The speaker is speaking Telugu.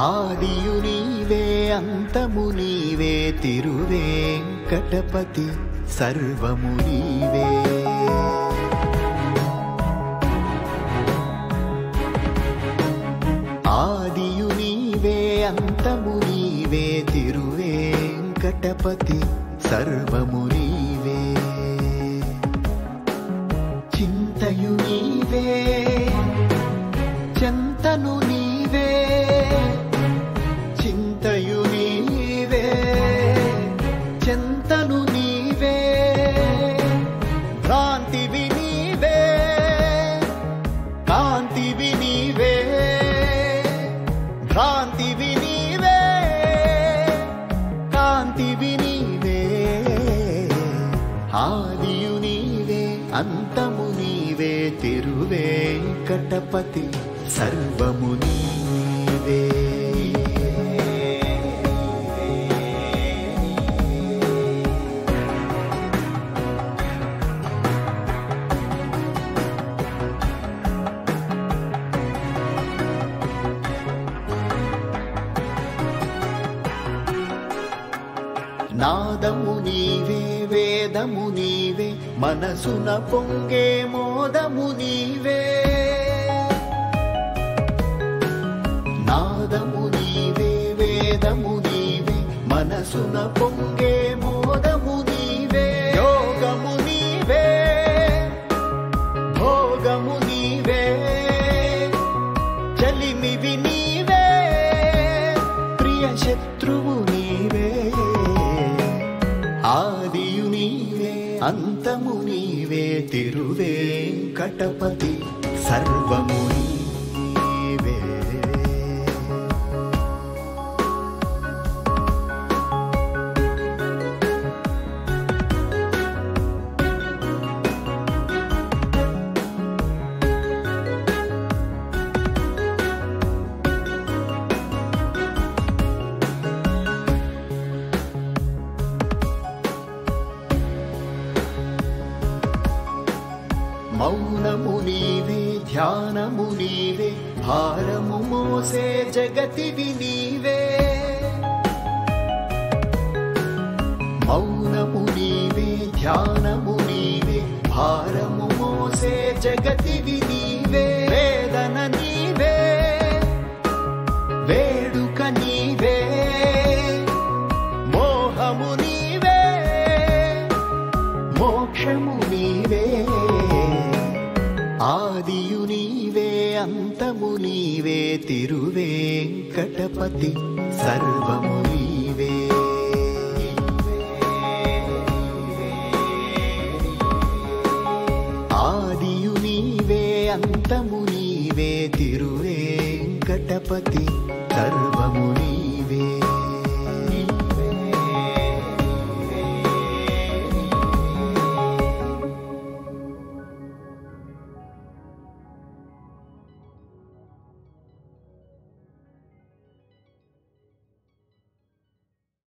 ఆదియు నీవే అంతము నీవే తిరువేంకటపతి సర్వము నీవే. ఆదియు నీవే అంతము నీవే తిరువేంకటపతి సర్వము నీవే. చింతయు నీవే చింతను నీవే చింతయు నీవే చింతను నీవే. భ్రాంతివి నీవే కాంతివి నీవే భ్రాంతివి నీవే కాంతివి నీవే. ఆదియు నీవే అంతము నీవే తిరువేంకటపతి సర్వము నీవే. నాదము నీవే వేదము నీవే మనసున పొంగే మోదము నీవే. నాదము నీవే వేదము నీవే మనసున పొంగే మోదము నీవే. యోగము నీవే భోగము నీవే చలిమివి నీవే ప్రియ శత్రువు నీవే. ఆదియు నీవే అంతము నీవే తిరువేంకటపతి సర్వము నీవే. మౌనము నీవే ధ్యానము నీవే భారము మోసే జగతివి నీవే. మౌనము నీవే ధ్యానము నీవే భారము మోసే జగతివి నీవే. వేదన నీవే వేడుక నీవే మోహము నీవే మోక్షము నీవే. ఆదియు నీవే అంతము నీవే తిరువేంకటపతి సర్వము నీవే. ఆదియు నీవే అంతము నీవే తిరువేంకటపతి సర్వము నీవే.